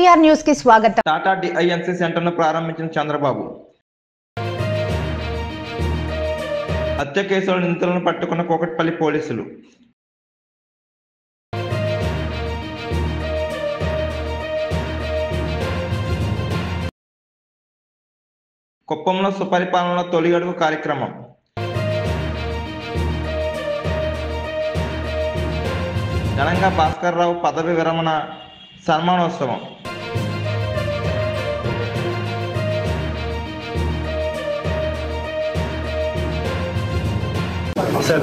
KBR news కి స్వాగతం. టాటా డిఐఎన్సి సెంటర్ను ప్రారంభించిన చంద్రబాబు. హత్య కేసులో నిందితులను పట్టుకున్న కూకట్పల్లి పోలీసులు. కుప్పంలో సుపరిపాలనలో తొలి అడుగు కార్యక్రమం. ఘనంగా భాస్కర్ రావు పదవి విరమణ సన్మానోత్సవం. Sir,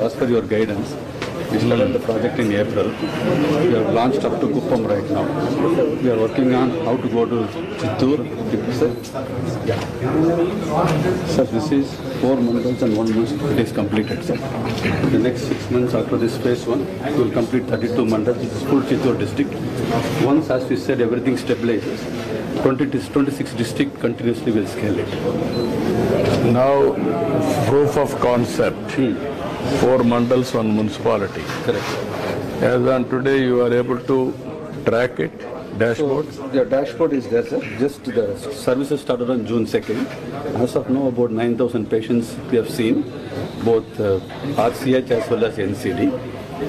as per your guidance, we started the project in April. We have launched up to Kuppam right now. We are working on how to go to Chittoor. Sir, yeah. Sir, this is 4 months and 1 month. It is completed, sir. The next 6 months after this phase 1, we will complete 32 months. This is full Chittoor district. Once, as we said, everything stabilizes. 26 district continuously will scale it. Now, proof of concept. 4 mandals, 1 municipality. Correct. As on today, you are able to track it, dashboard. So, the dashboard is there, sir. Just the services started on June 2nd. As of now, about 9,000 patients we have seen, both RCH as well as NCD.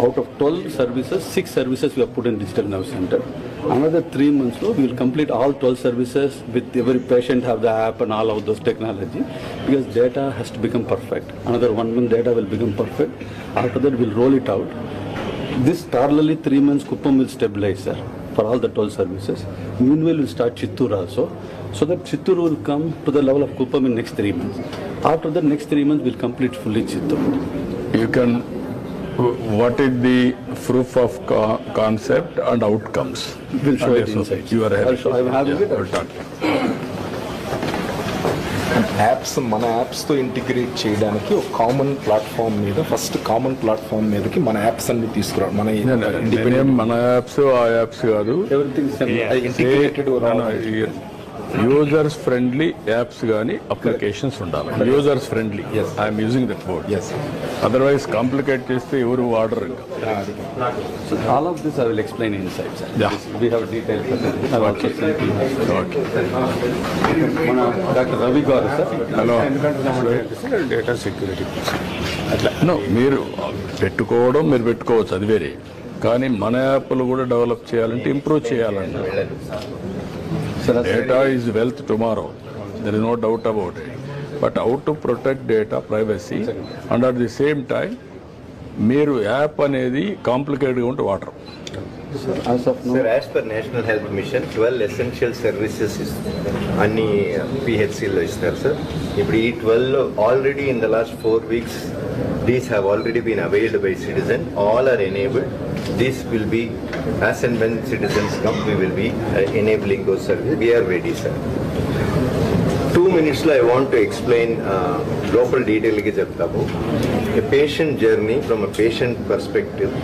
Out of 12 services, 6 services we have put in Digital Nerve Center. Another 3 months, we will complete all 12 services with every patient have the app and all of those technology, because data has to become perfect. Another 1 month data will become perfect. After that, we'll roll it out. This parallelly 3 months Kuppam will stabilize, sir, for all the 12 services. Meanwhile, we'll start Chittoor also, so that Chittoor will come to the level of Kuppam in next 3 months. After the next 3 months, we'll complete fully Chittoor. You can, what is the proof of concept and outcomes? We'll show it inside. You are I'll show, I'm having it. we'll talk. Apps మన యాప్స్తో integrate చేయడానికి ఒక common platform మీద first common platform మీదకి మన apps అన్ని తీసుకురావడం. మన apps ఆ యాప్స్ కాదు, Everything integrated users friendly apps కానీ అప్లికేషన్స్ ఉండాలి. Users friendly. I'm using that word. Otherwise complicate చేస్తే ఎవరు వాడరు. So all of this I will explain inside, sir. Yeah. We have details. I will also send you. Dr. Ravi Garu, sir. Hello. Data security no, మీరు పెట్టుకోవచ్చు, అది వేరే. కానీ మన యాప్లు కూడా డెవలప్ చేయాలంటే ఇంప్రూవ్ చేయాలంటే data is wealth tomorrow. There is no doubt about it. But how to protect data privacy and at the same time, మీరు యాప్ అనేది కాంప్లికేటెడ్గా ఉంటే water. As of now, Sir, as per National Health Mission, 12 essential services అన్ని PHCలో ఇస్తారు sir. ఇప్పుడు ఈ 12 already in the last 4 weeks, these have already been availed by citizens. All are enabled. This will be, as and when citizens come, we will be enabling those services. We are ready, sir. 2 minutes I want to explain local detail ki cheptamu. A patient journey from a patient perspective.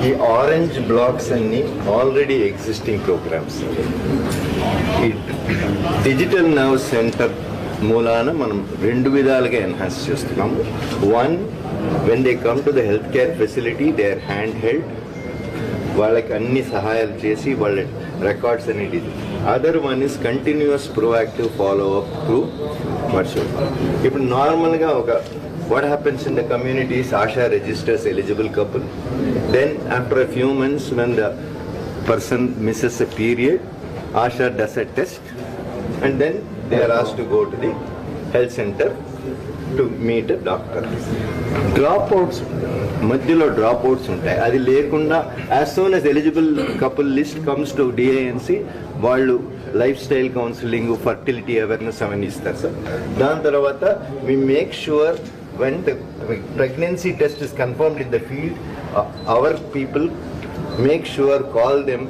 ఈ orange blocks అన్ని already existing programs. ఈ digital nerve centre మూలాన మనం 2 విధాలుగా enhance చేస్తున్నాము. 1, when they come to the health care facility, they are hand held, వాళ్ళకి అన్ని సహాయాలు చేసి వాళ్ళ రికార్డ్స్ అనేది. Other 1 is continuous proactive follow up through virtual. ఇప్పుడు నార్మల్గా what happens in the community is ASHA registers eligible couple. Then after a few months, when the person misses a period, ASHA does a test, and then they are asked to go to the health center to meet a doctor. Dropouts, మధ్యలో dropouts ఉంటాయి. అది లేకుండా as soon as eligible couple list comes to DINC, వాళ్ళు life style counselling, fertility awareness అవన్నీ ఇస్తారు sir. దాని తర్వాత we make sure when the pregnancy test is confirmed in the field, our people make sure, call them,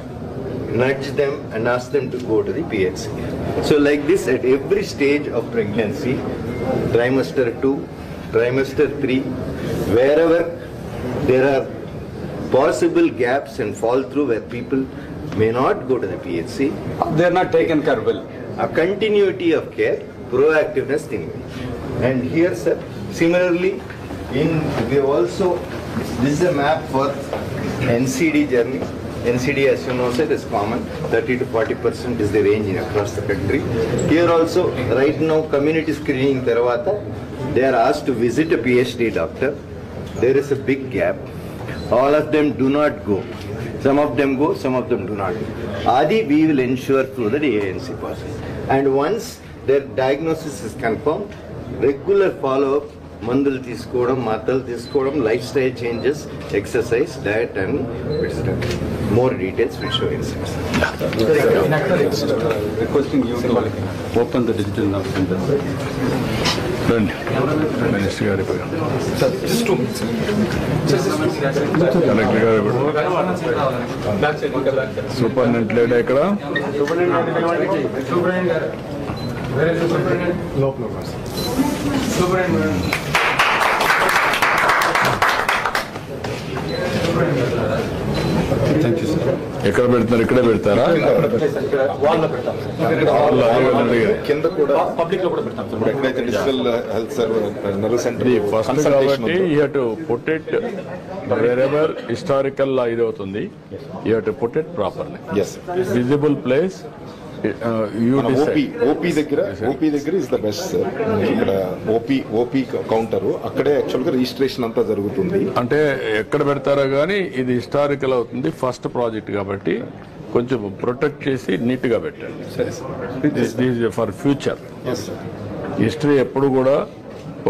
nudge them and ask them to go to the PHC. So like this at every stage of pregnancy, trimester 2, trimester 3, wherever there are possible gaps and fall through where people may not go to the PHC, they are not taken care well. A continuity of care, proactiveness thing. And here, sir, similarly, we also This is a map for NCD journey. NCD, as you know, sir, is common. 30 to 40% is the range across the country. Here also, right now, community screening Taravata, they are asked to visit a PhD doctor. There is a big gap. All of them do not go. Some of them go, some of them do not go. Adi, we will ensure through the ANC process. And once their diagnosis is confirmed, regular follow-up, మందులు తీసుకోవడం, మాత్రలు తీసుకోవడం, life style changes, exercise, diet and more details will show in sense. Requesting you to open the digital nerve center. రండి minister గారి collector గారు superintendent లేడా ఇక్కడ? Thank you, sir. ఎక్కడ పెడతారు? ఇక్కడే పెడతారా? కింద కూడా పబ్లిక్ లో కూడా పెడతాం సార్. ఎక్కడైతే digital health service nerve centre first కాబట్టి you have to put it wherever historical ఇది అవుతుంది, you have to put it properly. As visible place. OP దగ్గర ఇస్ ద బెస్ట్ సార్. ఇక్కడ ఓపీ కౌంటర్ అక్కడే యాక్చువల్ గా registration అంతా జరుగుతుంది. అంటే ఎక్కడ పెడతారో కానీ ఇది హిస్టారికల్ అవుతుంది, ఫస్ట్ ప్రాజెక్ట్ కాబట్టి కొంచెం ప్రొటెక్ట్ చేసి నీట్ గా పెట్టండి. This for future. హిస్టరీ ఎప్పుడు కూడా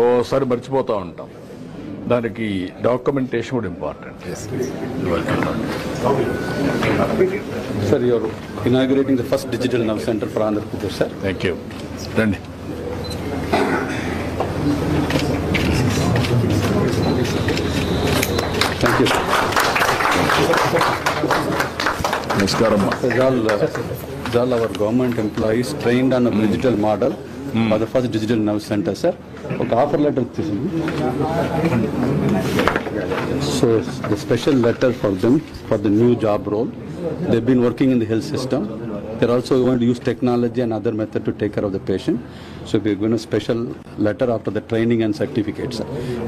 ఓసారి మర్చిపోతూ ఉంటాం, దానికి డాక్యుమెంటేషన్ కూడా important. Sir, you are inaugurating the first digital nerve center for Andhra Pradesh, sir. Thank you. రండి. Thank you, sir. నమస్కారం. All our government employees trained on a digital model for the first digital nerve center, sir. ఒక offer letter తీసింది. So the special letter for them for the new job role. They've been working in the health system. They're also going to use technology and other method to take care of the patient. So we're going to special letter after the training and certificates.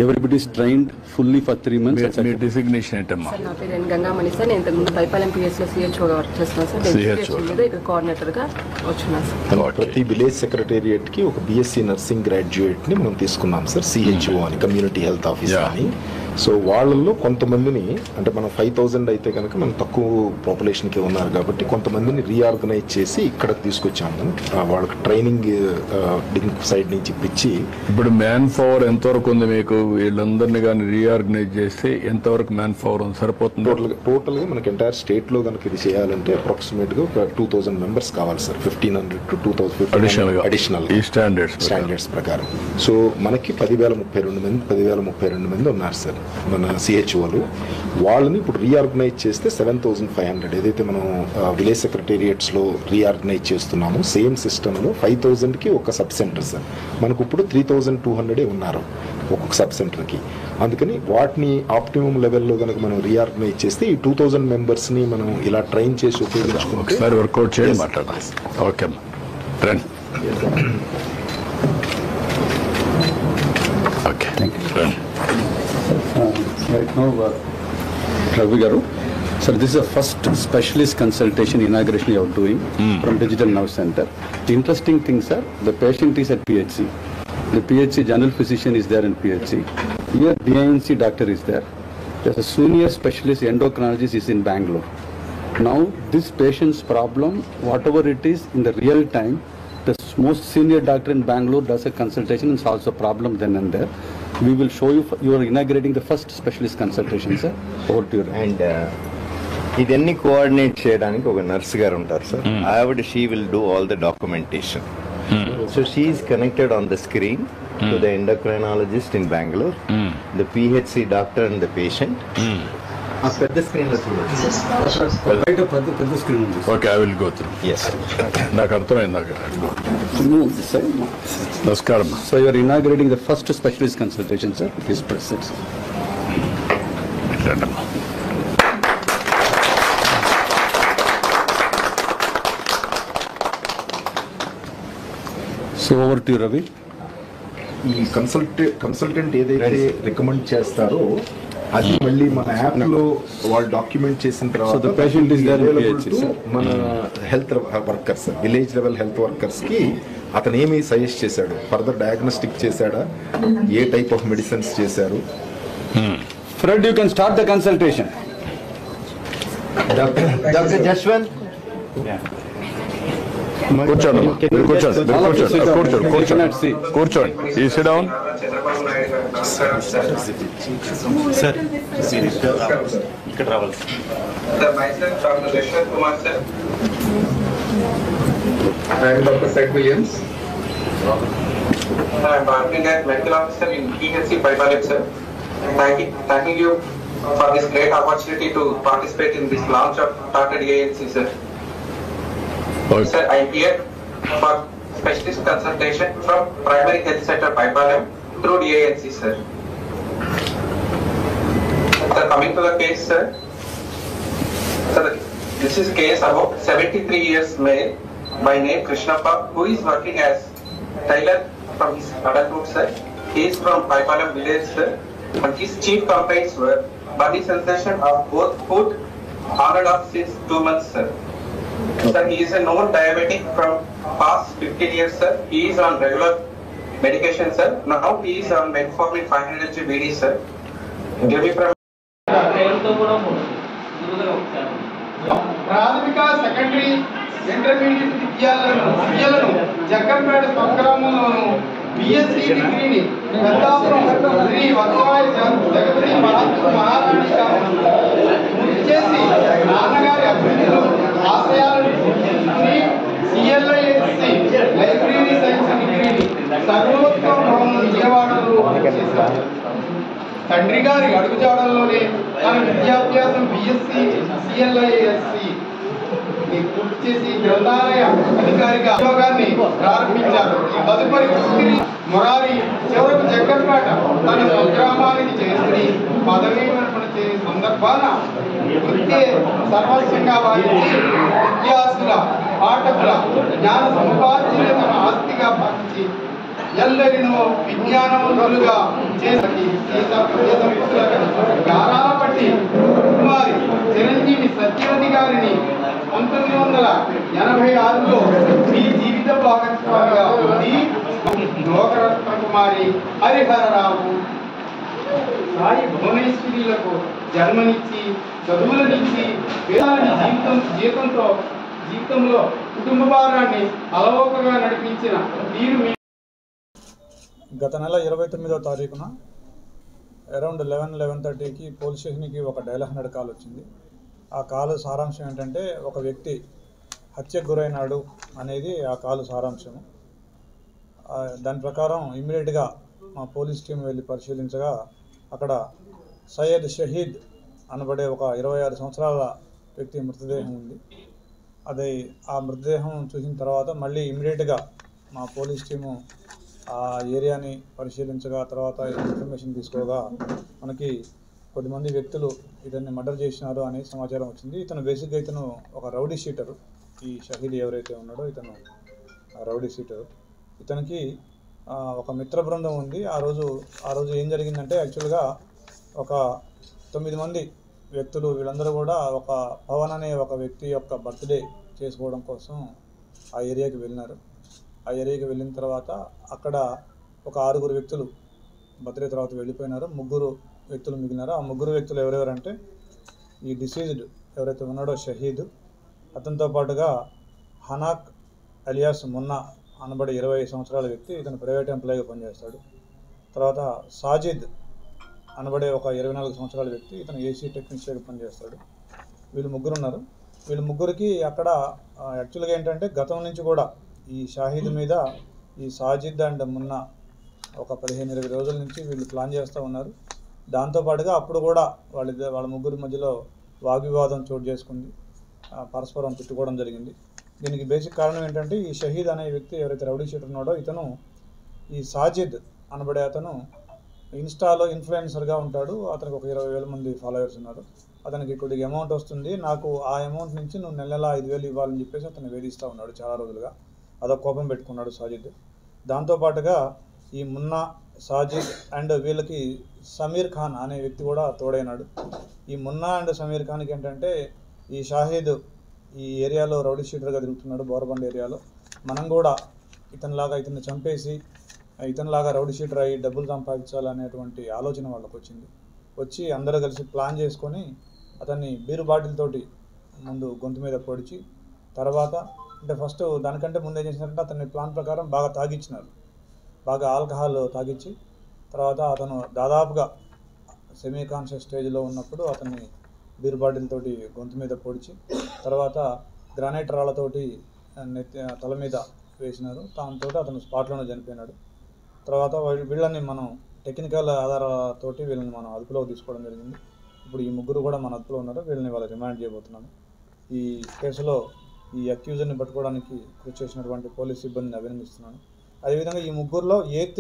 Everybody is trained fully for 3 months. Me designation ఏంటమ్మా? Sir, నా పేరు Gangamani sir. నేను ఇంతకుముందు Paipalem పిఎస్లో సిహెచ్ఓగా work చేస్తున్నాను sir. Designation మీద ఇక్కడ కోఆర్డినేటర్గా వచ్చినాను sir. ప్రతి విలేజ్ సెక్రటేరియట్ కి ఒక బిఎస్సి నర్సింగ్ గ్రాడ్యుయేట్ ని మనం తీసుకున్నాం సార్. సిహెచ్ఓ అని, కమ్యూనిటీ హెల్త్ ఆఫీసర్ అని. సో వాళ్ళల్లో కొంతమందిని, అంటే మనం 5,000 అయితే కనుక మనం తక్కువ పాపులేషన్కి ఉన్నారు కాబట్టి కొంతమందిని రీఆర్గనైజ్ చేసి ఇక్కడికి తీసుకొచ్చాము. వాళ్ళకి ట్రైనింగ్ సైడ్ నుంచి ఇప్పించి. ఇప్పుడు మ్యాన్ పవర్ ఎంతవరకు ఉంది మీకు? వీళ్ళందరినీ కానీ రీఆర్గనైజ్ చేస్తే ఎంతవరకు మ్యాన్ పవర్ సరిపోతుంది? టోటల్ గా మనకి ఎంటైర్ స్టేట్ లో కనుక ఇది చేయాలంటే అప్రాక్సిమేట్ గా ఒక 2,000 మెంబర్స్ కావాలి సార్. 1,500 to 2,000 అడిషనల్ ఈ స్టాండర్డ్స్ ప్రకారం. సో మనకి 10,032 మంది ఉన్నారు సార్ మన సిహెచ్ఓలు. వాళ్ళని ఇప్పుడు రీఆర్గనైజ్ చేస్తే 7,500 ఏదైతే మనం విలేజ్ సెక్రటేరియట్స్ లో రీఆర్గనైజ్ చేస్తున్నామో సేమ్ సిస్టమ్ లో 5,000 కి ఒక సబ్ సెంటర్ సార్. మనకు ఇప్పుడు 3,200 ఉన్నారు ఒక్కొక్క సబ్ సెంటర్ కి. అందుకని వాటిని ఆప్టిమం లెవెల్లో కనుక మనం రీఆర్గనైజ్ చేస్తే ఈ 2,000 మెంబర్స్ ని మనం ఇలా ట్రైన్ చేసి ఉపయోగించుకుంటే వర్కౌట్ చేయండి. మాట్లాడాలి. ఓకే రండి. ఓకే రండి. Right now, Ravi Garu, sir, this is the first specialist consultation inauguration you are doing from Digital Nerve Center. The interesting thing, sir, the patient is at PHC. The PHC general physician is there in PHC. Here, DINC doctor is there. There's a senior specialist endocrinologist is in Bangalore. Now, this patient's problem, whatever it is, in the real time, the most senior doctor in Bangalore does a consultation and solves the problem then and there. We will show you. You are inaugurating the first specialist consultation, sir. Over to you. And ఇదన్నీ coordinate చేయడానికి ఒక nurse గారు ఉంటారు sir. ఆవిడ she will do all the documentation. So she is connected on the screen to the endocrinologist in Bengaluru, the PHC doctor and the patient. ఆ పెద్ద screen లో పెద్ద స్క్రీన్ ఉంది. Okay, I will go through. Yes, నాకు అర్థమైంది. నమస్కారం. So you are inaugurating the first specialist consultation, sir. This process. So over to you, Ravi. ఈ consultant ఏదైతే రికమెండ్ చేస్తారో అది మళ్ళీ మన యాప్ లో వాళ్ళు డాక్యుమెంట్ చేసిన So the తర్వాత patient is there in available PHC, to sir. మన health workers, village level health workers కి అతను ఏమి సజెస్ట్ చేశాడు, ఫర్దర్ డయాగ్నోస్టిక్ చేశాడా, ఏ టైప్ ఆఫ్ మెడిసిన్స్ చేశారు. Fred, you can start the consultation. Dr. Jashwant. కూర్చోండి కూర్చోండి. ఈ సిట్ డౌన్. సార్ ఇక్కడ రావాలి sir. myself Dr. Jashwant Kumar sir. I am Dr. Fred Williams. I am working as medical officer in PHC Paipalam sir. Thanking you for this great opportunity to participate in this launch of Started ANC sir. Okay. Sir, I am here for specialist consultation from Primary Health Center Paipalam through DANC sir. Sir, coming to the case sir. Sir, this is case about 73 years male by name Krishnappa who is working as tailor from his adulthood sir. He is from Paipalam village sir. And his chief complaints were body sensation of both foot on and off since 2 months sir. Sir, he is a known diabetic from past 15 years sir. He is on regular medication sir. Now he is on metformin 500 mg BD sir. Give me from ప్రాథమిక secondary intermediate విద్యలను Jaggampeta స్వగ్రామంలోను BSc డిగ్రీని పెద్దాపురం శ్రీ వత్సరాయ జగత్రి మహారాణి పూర్తి చేసి నాన్నగారి అభివృద్ధిలో ఆశయాలను సిఎల్ఐఎస్సి library science డిగ్రీని సర్వోత్తమ భవనం విజయవాడలో చేశారు. తండ్రి గారి అడుగుజాడల్లోనే తన విద్యాభ్యాసం బిఎస్సి సిఎల్ఐఎస్సి పూర్తి చేసి గ్రంథాలయ అధికారిగా ఉద్యోగాన్ని ప్రారంభించారు. తదుపరి కృష్ణగిరి మొరారి చివరకు జగ్గంపేట తన స్వగ్రామానికి చేసి పదవీ విరమణ చేసే సందర్భాన వృత్తి సర్వస్వంగా వారించి విద్యార్థుల పాఠకుల జ్ఞాన సముపార్జన తమ ఆస్తిగా భావించి ఎల్లరినో విజ్ఞానవంతులుగా చేసి గారాల పట్టి కుమారి చిరంజీవి సత్యవతి గారిని 1986లో మీ జీవిత భాగస్వామిగా ఉంది. లోకరత్న కుమారి హరిహరరావు సాయి భువనేశ్వరిలకు జన్మనిచ్చి చదువులనిచ్చి వేదాలని జీవితంలో కుటుంబ భారాన్ని అలవోకగా నడిపించిన వీరు గత నెల 29వ తారీఖున అరౌండ్ 11:30కి పోలీస్ స్టేషన్కి ఒక డయల్ 100 కాల్ వచ్చింది. ఆ కాల్ సారాంశం ఏంటంటే ఒక వ్యక్తి హత్యకు గురైనాడు అనేది ఆ కాల్ సారాంశం. దాని ప్రకారం ఇమ్మీడియట్గా మా పోలీస్ టీం వెళ్ళి పరిశీలించగా అక్కడ సయ్యద్ షహీద్ అనబడే ఒక 26 సంవత్సరాల వ్యక్తి మృతదేహం ఉంది. అది ఆ మృతదేహం చూసిన తర్వాత మళ్ళీ ఇమ్మీడియట్గా మా పోలీస్ టీము ఆ ఏరియాని పరిశీలించగా తర్వాత ఇన్ఫర్మేషన్ తీసుకోగా మనకి కొద్దిమంది వ్యక్తులు ఇతన్ని మర్డర్ చేసినారు అనే సమాచారం వచ్చింది. ఇతను బేసిక్గా ఇతను ఒక రౌడీ షీటరు. ఈ షహీద్ ఎవరైతే ఉన్నాడో ఇతను రౌడీ షీటరు. ఇతనికి ఒక మిత్ర బృందం ఉంది. ఆ రోజు ఏం జరిగిందంటే యాక్చువల్గా ఒక 9 మంది వ్యక్తులు వీళ్ళందరూ కూడా ఒక పవన్ అనే ఒక వ్యక్తి యొక్క బర్త్డే చేసుకోవడం కోసం ఆ ఏరియాకి వెళ్ళినారు. ఆ ఏరియాకి వెళ్ళిన తర్వాత అక్కడ ఒక 6 వ్యక్తులు బర్త్డే తర్వాత వెళ్ళిపోయినారు. 3 వ్యక్తులు మిగిలినారు. ఆ 3 వ్యక్తులు ఎవరెవరంటే ఈ డిసీజ్డ్ ఎవరైతే ఉన్నాడో షహీద్, అతనితో పాటుగా హనాక్ అలియాస్ మున్నా అనబడే 25 సంవత్సరాల వ్యక్తి, ఇతను ప్రైవేట్ ఎంప్లాయీగా పనిచేస్తాడు. తర్వాత సాజిద్ అనబడే ఒక 24 సంవత్సరాల వ్యక్తి, ఇతను ఏసీ టెక్నీషియన్గా పనిచేస్తాడు. వీళ్ళు 3 ఉన్నారు. వీళ్ళు 3కి అక్కడ యాక్చువల్గా ఏంటంటే గతం నుంచి కూడా ఈ షాహీద్ మీద ఈ సాజిద్ అండ్ మున్నా ఒక 15-20 రోజుల నుంచి వీళ్ళు ప్లాన్ చేస్తూ ఉన్నారు. దాంతోపాటుగా అప్పుడు కూడా వాళ్ళ 3 మధ్యలో వాగ్వివాదం చోటు చేసుకుంది, పరస్పరం తిట్టుకోవడం జరిగింది. దీనికి బేసిక్ కారణం ఏంటంటే ఈ షహీద్ అనే వ్యక్తి ఎవరైతే రౌడీ షీటర్ ఉన్నాడో ఇతను ఈ సాజిద్ అనబడే అతను ఇన్స్టాలో ఇన్ఫ్లుయెన్సర్గా ఉంటాడు. అతనికి ఒక 20,000 మంది ఫాలోవర్స్ ఉన్నారు. అతనికి కొద్దిగా అమౌంట్ వస్తుంది, నాకు ఆ అమౌంట్ నుంచి నువ్వు నెల 5,000 ఇవ్వాలని చెప్పేసి అతను వేధిస్తూ ఉన్నాడు చాలా రోజులుగా. అదొక కోపం పెట్టుకున్నాడు సాజిద్. దాంతోపాటుగా ఈ మున్నా, సాజిద్ అండ్ వీళ్ళకి సమీర్ ఖాన్ అనే వ్యక్తి కూడా తోడైనాడు. ఈ మున్నా అండ్ సమీర్ ఖాన్కి ఏంటంటే ఈ షాహిద్ ఈ ఏరియాలో రౌడీ షీటర్గా తిరుగుతున్నాడు, బోరబండ ఏరియాలో. మనం కూడా ఇతనిలాగా ఇతన్ని చంపేసి ఇతనిలాగా రౌడీ షీటర్ అయ్యి డబ్బులు సంపాదించాలనేటువంటి ఆలోచన వాళ్ళకి వచ్చింది. వచ్చి అందరూ కలిసి ప్లాన్ చేసుకొని అతన్ని బీరు బాటిల్ తోటి ముందు గొంతు మీద పొడిచి, తర్వాత అంటే ఫస్ట్ దానికంటే ముందు ఏం చేసినారంటే అతన్ని ప్లాన్ ప్రకారం బాగా తాగిచ్చినారు. బాగా ఆల్కహాల్ తాగిచ్చి తర్వాత అతను దాదాపుగా సెమీ కాన్షియస్ స్టేజ్లో ఉన్నప్పుడు అతన్ని బీర్ బాటిల్ తోటి గొంతు మీద పొడిచి తర్వాత గ్రానైట్ రాళ్లతోటి తల మీద వేసినారు. దాంతో అతను స్పాట్లోనే చనిపోయినాడు. తర్వాత వీళ్ళని మనం టెక్నికల్ ఆధారాలతోటి వీళ్ళని మనం అదుపులోకి తీసుకోవడం జరిగింది. ఇప్పుడు ఈ ముగ్గురు కూడా మన అదుపులో ఉన్నారు. వీళ్ళని వాళ్ళ రిమాండ్ చేయబోతున్నాము. ఈ కేసులో ఈ అక్యూజర్ని పట్టుకోవడానికి కృషి చేసినటువంటి పోలీస్ సిబ్బందిని అభినందిస్తున్నాను. అదేవిధంగా ఈ ముగ్గురులో A3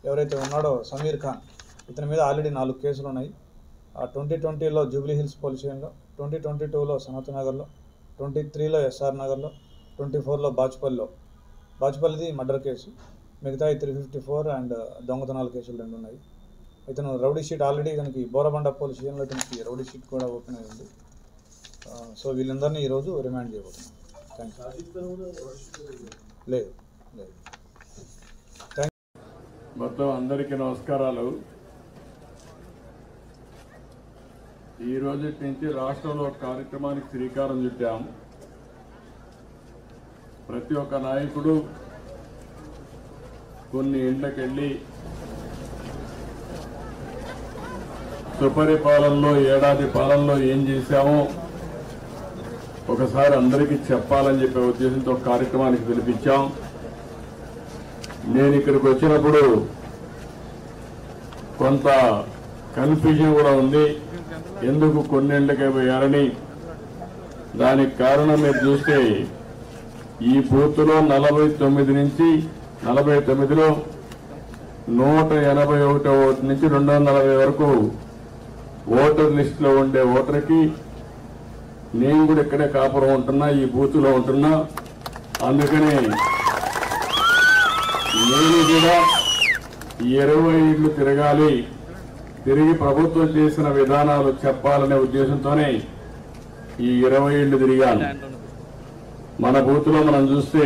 ఎవరైతే ఉన్నాడో సమీర్ ఖాన్, ఇతని మీద ఆల్రెడీ 4 కేసులు ఉన్నాయి. 2020లో జూబ్లీ హిల్స్ పోలీస్ స్టేషన్లో, 2022లో సనత్ నగర్లో, 23లో SR నగర్లో, 24లో బాచుపల్లిది మర్డర్ కేసు, మిగతా 354 అండ్ దొంగతనాల కేసులు 2 ఉన్నాయి. ఇతను రౌడీ షీట్ ఆల్రెడీ ఇతనికి బోరబండ పోలీస్ స్టేషన్లో ఇతనికి రౌడీ షీట్ కూడా ఓపెన్ అయింది. సో వీళ్ళందరినీ ఈరోజు రిమాండ్ చేయబోతున్నాం. Thank you. లేదు. మొత్తం అందరికీ నమస్కారాలు. ఈ రోజు నుంచి రాష్ట్రంలో ఒక కార్యక్రమానికి శ్రీకారం చుట్టాం. ప్రతి ఒక్క నాయకుడు కొన్ని ఇళ్లకెళ్ళి సుపరిపాలనలో ఏడాది పాలనలో ఏం చేశామో ఒకసారి అందరికీ చెప్పాలని చెప్పే ఉద్దేశంతో కార్యక్రమానికి పిలిపించాం. నేను ఇక్కడికి వచ్చినప్పుడు కొంత కన్ఫ్యూజన్ కూడా ఉంది, ఎందుకు కొన్నేళ్లకే పోయారని. దానికి కారణం మీరు చూస్తే ఈ బూత్లో 49 నుంచి 49లో 181 ఓటు నుంచి 240 వరకు ఓటర్ లిస్టులో ఉండే ఓటర్కి నేను కూడా ఇక్కడే కాపురం ఉంటున్నా, ఈ బూత్లో ఉంటున్నా. అందుకని నేను కూడా 20 ఇళ్ళు తిరగాలి, తిరిగి ప్రభుత్వం చేసిన విధానాలు చెప్పాలనే ఉద్దేశంతోనే ఈ 20 ఇళ్ళు తిరిగాను. మన బూత్లో మనం చూస్తే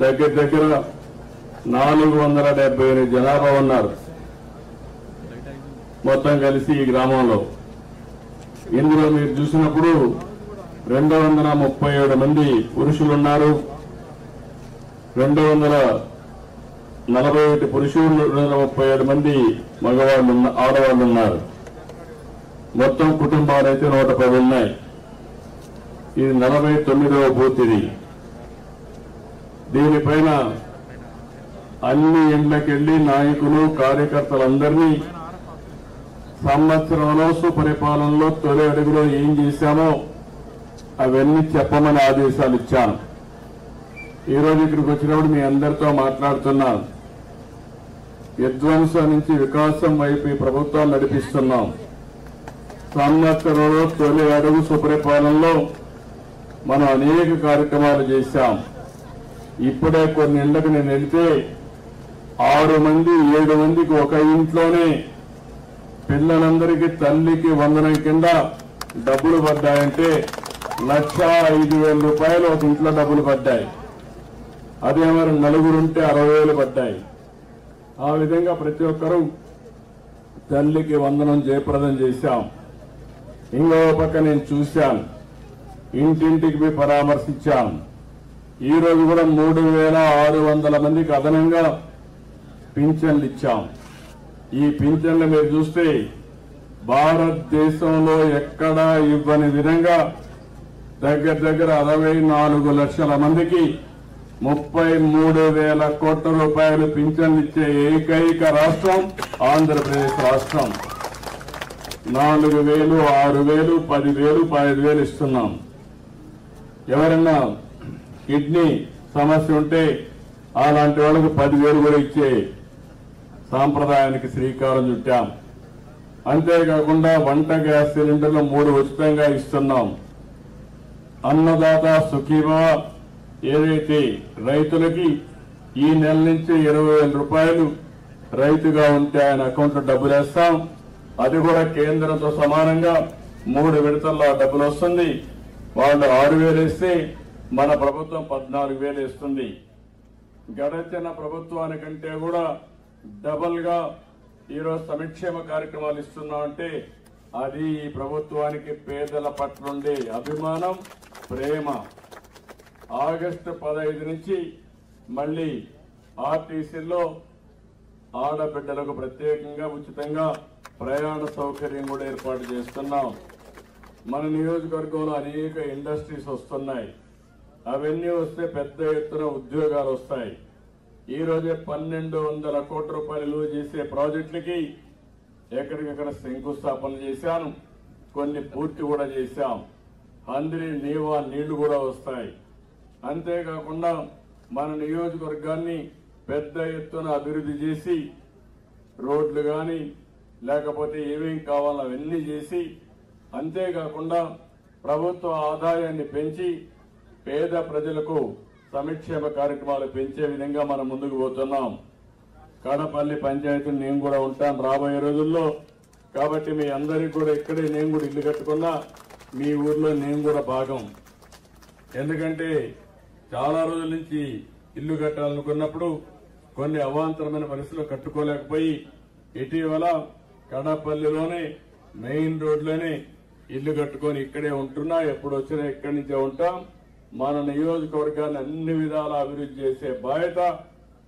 దగ్గర 478 జనాభా ఉన్నారు మొత్తం కలిసి ఈ గ్రామంలో. ఇందులో మీరు చూసినప్పుడు 237 మంది పురుషులున్నారు, 241 పురుషులు, 237 మంది మగవాళ్ళు ఆడవాళ్ళు ఉన్నారు. మొత్తం కుటుంబాలు అయితే 110 ఉన్నాయి. ఇది 49వ బూత్. ఇది దీనిపైన అన్ని ఇండ్లకెళ్లి నాయకులు కార్యకర్తలందరినీ సంవత్సరంలో సుపరిపాలనలో తొలి అడుగులో ఏం చేశామో అవన్నీ చెప్పమని ఆదేశాలు ఇచ్చాను. ఈరోజు ఇక్కడికి వచ్చినప్పుడు మీ అందరితో మాట్లాడుతున్నాను. విధ్వంసం నుంచి వికాసం వైపు ఈ ప్రభుత్వాన్ని నడిపిస్తున్నాం. సంవత్సరంలో తొలి అడుగు సుపరిపాలనలో మనం అనేక కార్యక్రమాలు చేశాం. ఇప్పుడే కొన్ని ఇళ్లకు నేను వెళ్తే 6 మంది 7 మందికి ఒక ఇంట్లోనే పిల్లలందరికీ తల్లికి వందనం కింద డబ్బులు పడ్డాయంటే 1,05,000 రూపాయలు ఒక ఇంట్లో డబ్బులు పడ్డాయి. అదే మరి 4 ఉంటే 60,000 పడ్డాయి. ఆ విధంగా ప్రతి ఒక్కరూ తల్లికి వందనం జయప్రదం చేశాం. ఇంకో పక్క నేను చూశాను, ఇంటింటికి పోయి పరామర్శించాం. ఈ రోజు కూడా 3,600 మందికి అదనంగా పింఛన్లు ఇచ్చాం. ఈ పింఛన్లు మీరు చూస్తే భారతదేశంలో ఎక్కడా ఇవ్వని విధంగా దగ్గర 64 లక్షల మందికి 33,000 కోట్ల రూపాయలు పింఛన్లు ఇచ్చే ఏకైక రాష్ట్రం ఆంధ్రప్రదేశ్ రాష్ట్రం. 4,000, 6,000, 10,000, 15,000 ఇస్తున్నాం. ఎవరన్నా కిడ్నీ సమస్య ఉంటే అలాంటి వాళ్ళకు 10,000 కూడా ఇచ్చే సాంప్రదాయానికి శ్రీకారం చుట్టాం. అంతేకాకుండా వంట గ్యాస్ సిలిండర్లు 3 ఉచితంగా ఇస్తున్నాం. అన్నదాత సుఖీభవ ఏదైతే రైతులకి ఈ నెల నుంచి 20,000 రూపాయలు రైతుగా ఉంటే ఆయన అకౌంట్లో డబ్బులు వేస్తాం. అది కూడా కేంద్రంతో సమానంగా 3 విడతల్లో డబ్బులు వస్తుంది. వాళ్ళు 6,000 వేస్తే మన ప్రభుత్వం 14,000 వేస్తుంది. గడచిన ప్రభుత్వానికంటే కూడా డబల్ గా ఈరోజు సంక్షేమ కార్యక్రమాలు ఇస్తున్నామంటే అది ఈ ప్రభుత్వానికి పేదల పట్ల ఉండే అభిమానం, ప్రేమ. ఆగస్టు 15 నుంచి మళ్లీ ఆర్టీసీలో ఆడబిడ్డలకు ప్రత్యేకంగా ఉచితంగా ప్రయాణ సౌకర్యం కూడా ఏర్పాటు చేస్తున్నాం. మన నియోజకవర్గంలో అనేక ఇండస్ట్రీస్ వస్తున్నాయి. అవన్నీ వస్తే పెద్ద ఎత్తున ఉద్యోగాలు వస్తాయి. ఈ రోజే 1,200 కోట్ల రూపాయలు విలువ చేసే ప్రాజెక్టులకి ఎక్కడికక్కడ శంకుస్థాపన చేశాను. కొన్ని పూర్తి కూడా చేశాం. అందరి నీవా నీళ్లు కూడా వస్తాయి. అంతేకాకుండా మన నియోజకవర్గాన్ని పెద్ద ఎత్తున అభివృద్ధి చేసి రోడ్లు కానీ లేకపోతే ఏమేం కావాలో అవన్నీ చేసి, అంతేకాకుండా ప్రభుత్వ ఆదాయాన్ని పెంచి పేద ప్రజలకు సంక్షేమ కార్యక్రమాలు పెంచే విధంగా మనం ముందుకు పోతున్నాం. కడపల్లి పంచాయతీని నేను కూడా ఉంటాను రాబోయే రోజుల్లో. కాబట్టి మీ అందరికీ కూడా ఇక్కడే నేను కూడా ఇల్లు కట్టుకున్నా, మీ ఊర్లో నేను కూడా భాగం. ఎందుకంటే చాలా రోజుల నుంచి ఇల్లు కట్టాలనుకున్నప్పుడు కొన్ని అవాంతరమైన పరిస్థితులు కట్టుకోలేకపోయి ఇటీవల కడపల్లిలోనే మెయిన్ రోడ్లోనే ఇల్లు కట్టుకొని ఇక్కడే ఉంటున్నా. ఎప్పుడు వచ్చినా ఇక్కడి నుంచే ఉంటాం. మన నియోజకవర్గాన్ని అన్ని విధాల అభివృద్ధి చేసే బాధ్యత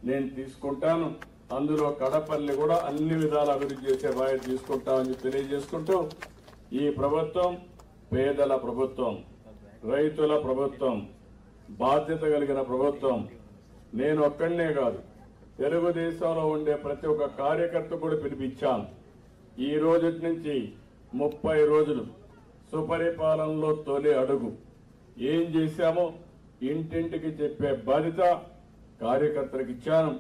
నేను తీసుకుంటాను. అందులో కడపల్లి కూడా అన్ని విధాల అభివృద్ధి చేసే బాధ్యత తీసుకుంటామని తెలియజేసుకుంటూ, ఈ ప్రభుత్వం పేదల ప్రభుత్వం, రైతుల ప్రభుత్వం, బాధ్యత కలిగిన ప్రభుత్వం. నేను ఒక్కడనే కాదు, తెలుగుదేశంలో ఉండే ప్రతి ఒక్క కార్యకర్త కూడా పిలిపించాను. ఈ రోజు నుంచి 30 రోజులు సుపరిపాలనలో తొలి అడుగు ఏం చేశామో ఇంటింటికి చెప్పే బాధ్యత కార్యకర్తలకు ఇచ్చాను.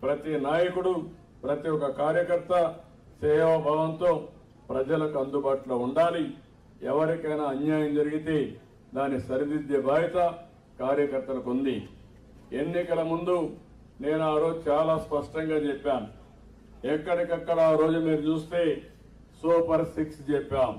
ప్రతి నాయకుడు, ప్రతి ఒక్క కార్యకర్త సేవాభావంతో ప్రజలకు అందుబాటులో ఉండాలి. ఎవరికైనా అన్యాయం జరిగితే దాన్ని సరిదిద్దే బాధ్యత కార్యకర్తలకు ఉంది. ఎన్నికల ముందు నేను ఆ రోజు చాలా స్పష్టంగా చెప్పాను. ఎక్కడికక్కడ ఆ రోజు మీరు చూస్తే సూపర్ 6 చెప్పాం.